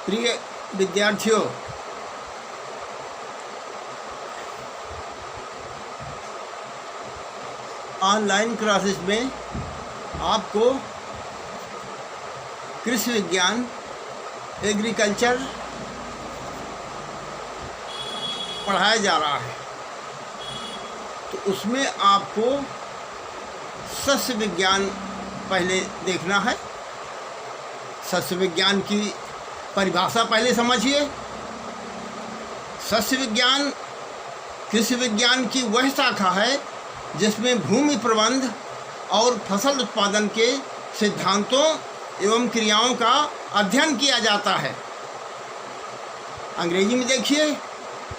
प्रिय विद्यार्थियों, online classes में आपको कृषि विज्ञान, एग्रीकल्चर पढ़ाया जा रहा है। तो उसमें आपको सस्य विज्ञान पहले देखना है। सस्य विज्ञान की परिभाषा पहले समझिए। सस्य विज्ञान कृषि विज्ञान की वह शाखा है जिसमें भूमि प्रबंध और फसल उत्पादन के सिद्धांतों एवं क्रियाओं का अध्ययन किया जाता है। अंग्रेजी में देखिए,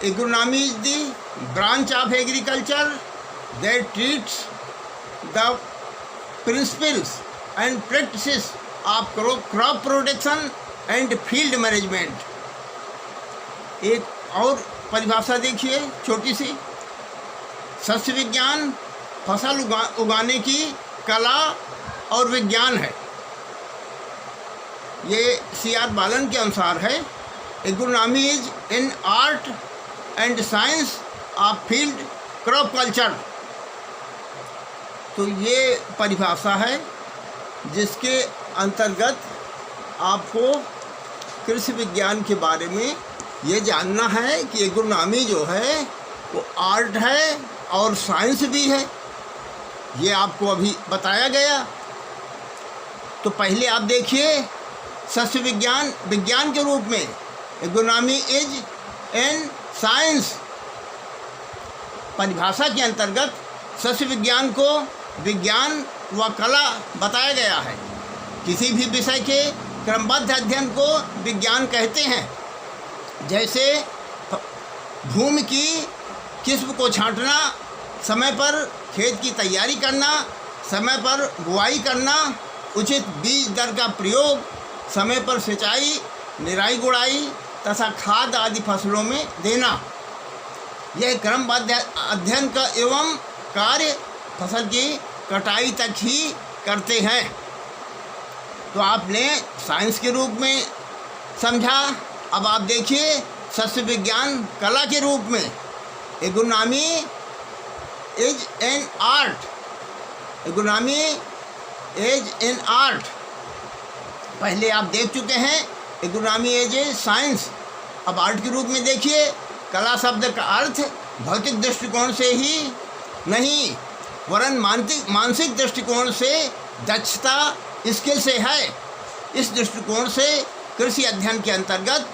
agronomy is the branch of agriculture that treats the principles and practices of crop production and field management. एक और परिभाषा देखिए छोटी सी। सस्य विज्ञान फसल उगाने की कला और विज्ञान है। ये C.R. बालन के अनुसार है। Agronomy is in art and science of field crop culture. तो ये परिभाषा है जिसके अंतर्गत आपको कृषि विज्ञान के बारे में ये जानना है कि एग्रोनॉमी जो है वो आर्ट है और साइंस भी है। ये आपको अभी बताया गया। तो पहले आप देखिए, सस्य विज्ञान विज्ञान के रूप में, एग्रोनॉमी इज एन साइंस। परिभाषा के अंतर्गत सस्य विज्ञान को विज्ञान व कला बताया गया है। किसी भी विषय के क्रमबद्ध अध्ययन को विज्ञान कहते हैं। जैसे भूमि की किस्म को छांटना, समय पर खेत की तैयारी करना, समय पर बुआई करना, उचित बीज दर का प्रयोग, समय पर सिंचाई, निराई गुड़ाई तथा खाद आदि फसलों में देना। यह क्रमबद्ध अध्ययन का एवं कार्य फसल की कटाई तक ही करते हैं। तो आपने साइंस के रूप में समझा। अब आप देखिए सस्य विज्ञान कला के रूप में, agronomy is an art. Agronomy is an art पहले आप देख चुके हैं। Agronomy is a science. अब आर्ट के रूप में देखिए, कला शब्द का अर्थ भौतिक दृष्टिकोण से ही नहीं वरन मानसिक दृष्टिकोण से दक्षता, स्किल से है। इस दृष्टिकोण से कृषि अध्ययन के अंतर्गत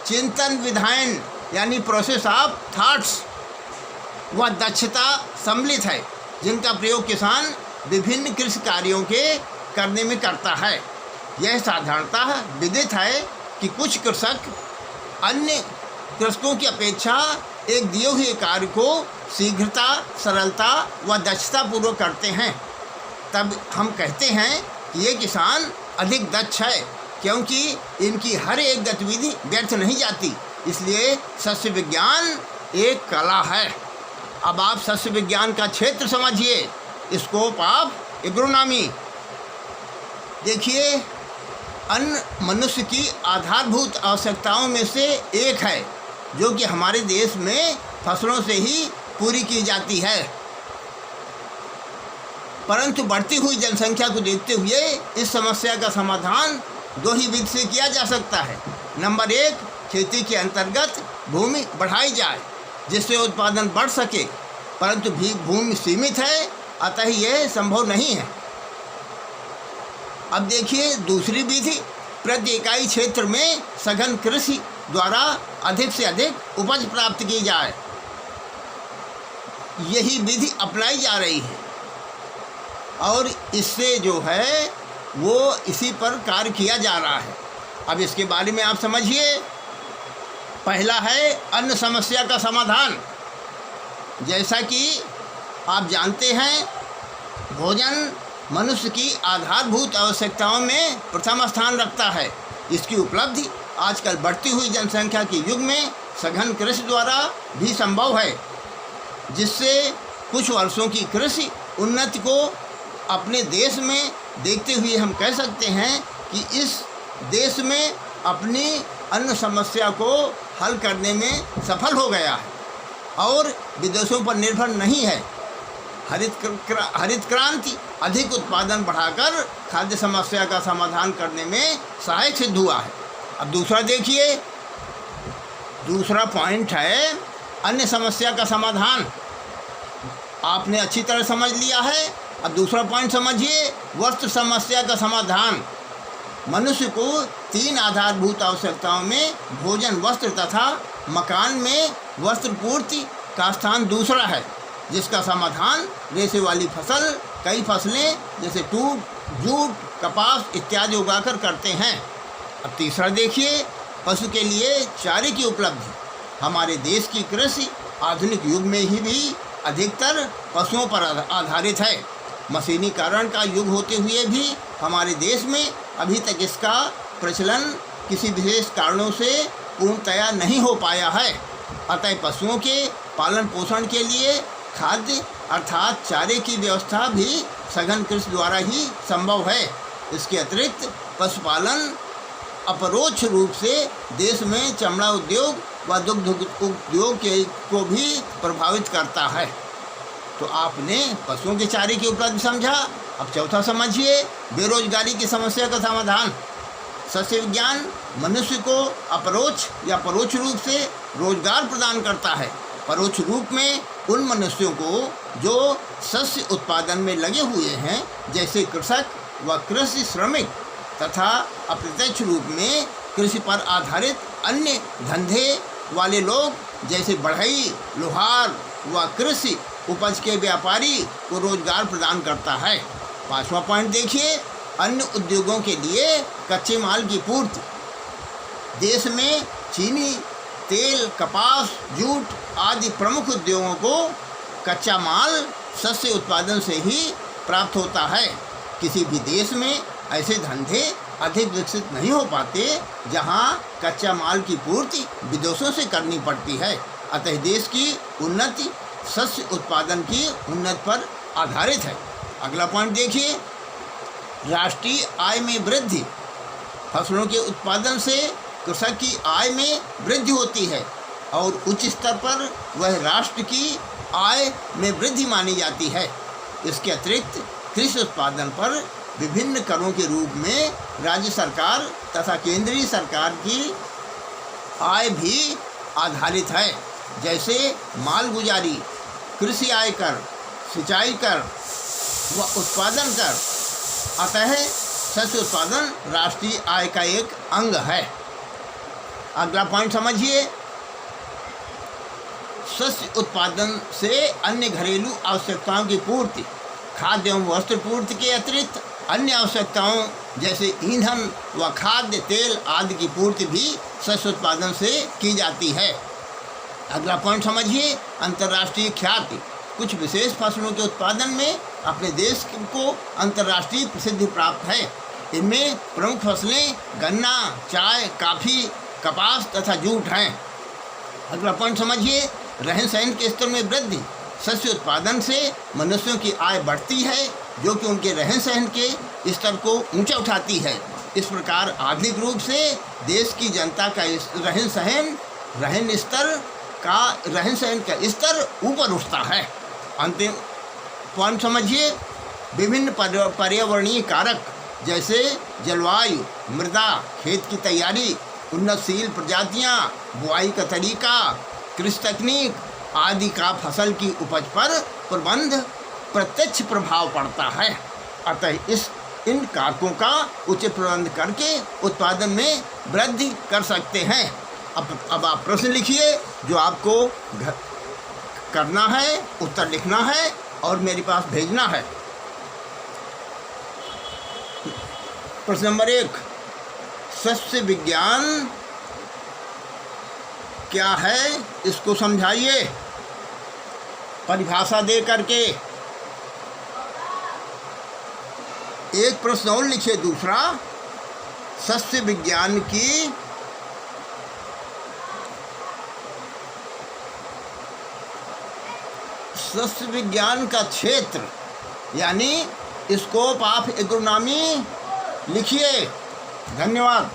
चिंतन विधायन यानी प्रोसेस ऑफ थॉट्स व दक्षता सम्मिलित है, जिनका प्रयोग किसान विभिन्न कृषि कार्यों के करने में करता है। यह साधारणतः विदित है कि कुछ कृषक अन्य कृषकों की अपेक्षा एक दिए हुए कार्य को शीघ्रता, सरलता व दक्षता पूर्वक करते हैं। तब हम कहते हैं कि ये किसान अधिक दक्ष है, क्योंकि इनकी हर एक गतिविधि व्यर्थ नहीं जाती। इसलिए सस्य विज्ञान एक कला है। अब आप सस्य विज्ञान का क्षेत्र समझिए, स्कोप ऑफ एग्रोनॉमी। देखिए, अन्न मनुष्य की आधारभूत आवश्यकताओं में से एक है, जो कि हमारे देश में फसलों से ही पूरी की जाती है। परंतु बढ़ती हुई जनसंख्या को देखते हुए इस समस्या का समाधान दो ही विधि से किया जा सकता है। नंबर 1, खेती के अंतर्गत भूमि बढ़ाई जाए जिससे उत्पादन बढ़ सके, परंतु भूमि सीमित है, अतः यह संभव नहीं है। अब देखिए दूसरी विधि, प्रति इकाई क्षेत्र में सघन कृषि द्वारा अधिक से अधिक उपज प्राप्त की जाए। यही विधि अपनाई जा रही है और इससे जो है वो इसी पर कार्य किया जा रहा है। अब इसके बारे में आप समझिए। पहला है अन्न समस्या का समाधान। जैसा कि आप जानते हैं, भोजन मनुष्य की आधारभूत आवश्यकताओं में प्रथम स्थान रखता है। इसकी उपलब्धि आजकल बढ़ती हुई जनसंख्या के युग में सघन कृषि द्वारा भी संभव है, जिससे कुछ वर्षों की कृषि उन्नति को अपने देश में देखते हुए हम कह सकते हैं कि इस देश में अपनी अन्न समस्या को हल करने में सफल हो गया है और विदेशों पर निर्भर नहीं है। हरित क्रांति अधिक उत्पादन बढ़ाकर खाद्य समस्या का समाधान करने में सहायक सिद्ध हुआ है। अब दूसरा देखिए, दूसरा पॉइंट है अन्य समस्या का समाधान। आपने अच्छी तरह समझ लिया है। अब दूसरा पॉइंट समझिए, वस्त्र समस्या का समाधान। मनुष्य को 3 आधारभूत आवश्यकताओं में भोजन, वस्त्र तथा मकान में वस्त्र पूर्ति का स्थान दूसरा है, जिसका समाधान रेशे वाली फसल, कई फसलें जैसे जूट, कपास इत्यादि उगाकर करते हैं। अब तीसरा देखिए, पशु के लिए चारे की उपलब्धि। हमारे देश की कृषि आधुनिक युग में ही भी अधिकतर पशुओं पर आधारित है। मशीनीकरण का युग होते हुए भी हमारे देश में अभी तक इसका प्रचलन किसी विशेष कारणों से पूर्णतया नहीं हो पाया है। अतः पशुओं के पालन पोषण के लिए खाद्य अर्थात चारे की व्यवस्था भी सघन कृषि द्वारा ही संभव है। इसके अतिरिक्त पशुपालन अपरोक्ष रूप से देश में चमड़ा उद्योग व दुग्ध उद्योग को भी प्रभावित करता है। तो आपने पशुओं के चारे की उपलब्धि समझा। अब चौथा समझिए, बेरोजगारी की समस्या का समाधान। सस्य विज्ञान मनुष्य को अपरोक्ष या परोक्ष रूप से रोजगार प्रदान करता है। परोक्ष रूप में उन मनुष्यों को जो शस्य उत्पादन में लगे हुए हैं, जैसे कृषक व कृषि श्रमिक, तथा अप्रत्यक्ष रूप में कृषि पर आधारित अन्य धंधे वाले लोग, जैसे बढ़ई, लोहार व कृषि उपज के व्यापारी को रोजगार प्रदान करता है। 5वां पॉइंट देखिए, अन्य उद्योगों के लिए कच्चे माल की पूर्ति। देश में चीनी, तेल, कपास, जूट आदि प्रमुख उद्योगों को कच्चा माल शस्य उत्पादन से ही प्राप्त होता है। किसी भी देश में ऐसे धंधे अधिक विकसित नहीं हो पाते जहां कच्चा माल की पूर्ति विदेशों से करनी पड़ती है। अतः देश की उन्नति शस्य उत्पादन की उन्नति पर आधारित है। अगला पॉइंट देखिए, राष्ट्रीय आय में वृद्धि। फसलों के उत्पादन से कृषक की आय में वृद्धि होती है और उच्च स्तर पर वह राष्ट्र की आय में वृद्धि मानी जाती है। इसके अतिरिक्त कृषि उत्पादन पर विभिन्न करों के रूप में राज्य सरकार तथा केंद्रीय सरकार की आय भी आधारित है, जैसे मालगुजारी, कृषि आय कर, सिंचाई कर व उत्पादन कर। अतः शस्य उत्पादन राष्ट्रीय आय का एक अंग है। अगला पॉइंट समझिए, शस्य उत्पादन से अन्य घरेलू आवश्यकताओं की पूर्ति। खाद्य एवं वस्त्र पूर्ति के अतिरिक्त अन्य आवश्यकताओं जैसे ईंधन व खाद्य तेल आदि की पूर्ति भी शस्य उत्पादन से की जाती है। अगला पॉइंट समझिए, अंतर्राष्ट्रीय ख्याति। कुछ विशेष फसलों के उत्पादन में अपने देश को अंतर्राष्ट्रीय प्रसिद्धि प्राप्त है। इनमें प्रमुख फसलें गन्ना, चाय, काफ़ी, कपास तथा जूट हैं। अगला पॉइंट समझिए, रहन सहन के स्तर में वृद्धि। शस्य उत्पादन से मनुष्यों की आय बढ़ती है, जो कि उनके रहन सहन के स्तर को ऊंचा उठाती है। इस प्रकार आर्थिक रूप से देश की जनता का रहन सहन का स्तर ऊपर उठता है। अंतिम पॉइंट समझिए, विभिन्न पर्यावरणीय कारक जैसे जलवायु, मृदा, खेत की तैयारी, उन्नतशील प्रजातियां, बुआई का तरीका, कृषि तकनीक आदि का फसल की उपज पर प्रत्यक्ष प्रभाव पड़ता है। अतः इन कारकों का उचित प्रबंध करके उत्पादन में वृद्धि कर सकते हैं। अब आप प्रश्न लिखिए जो आपको करना है, उत्तर लिखना है और मेरे पास भेजना है। प्रश्न नंबर 1, सस्य विज्ञान क्या है, इसको समझाइए परिभाषा दे करके। एक प्रश्न और लिखिए, दूसरा, सस्य विज्ञान की सस्य विज्ञान का क्षेत्र यानी स्कोप ऑफ एग्रोनॉमी लिखिए। धन्यवाद।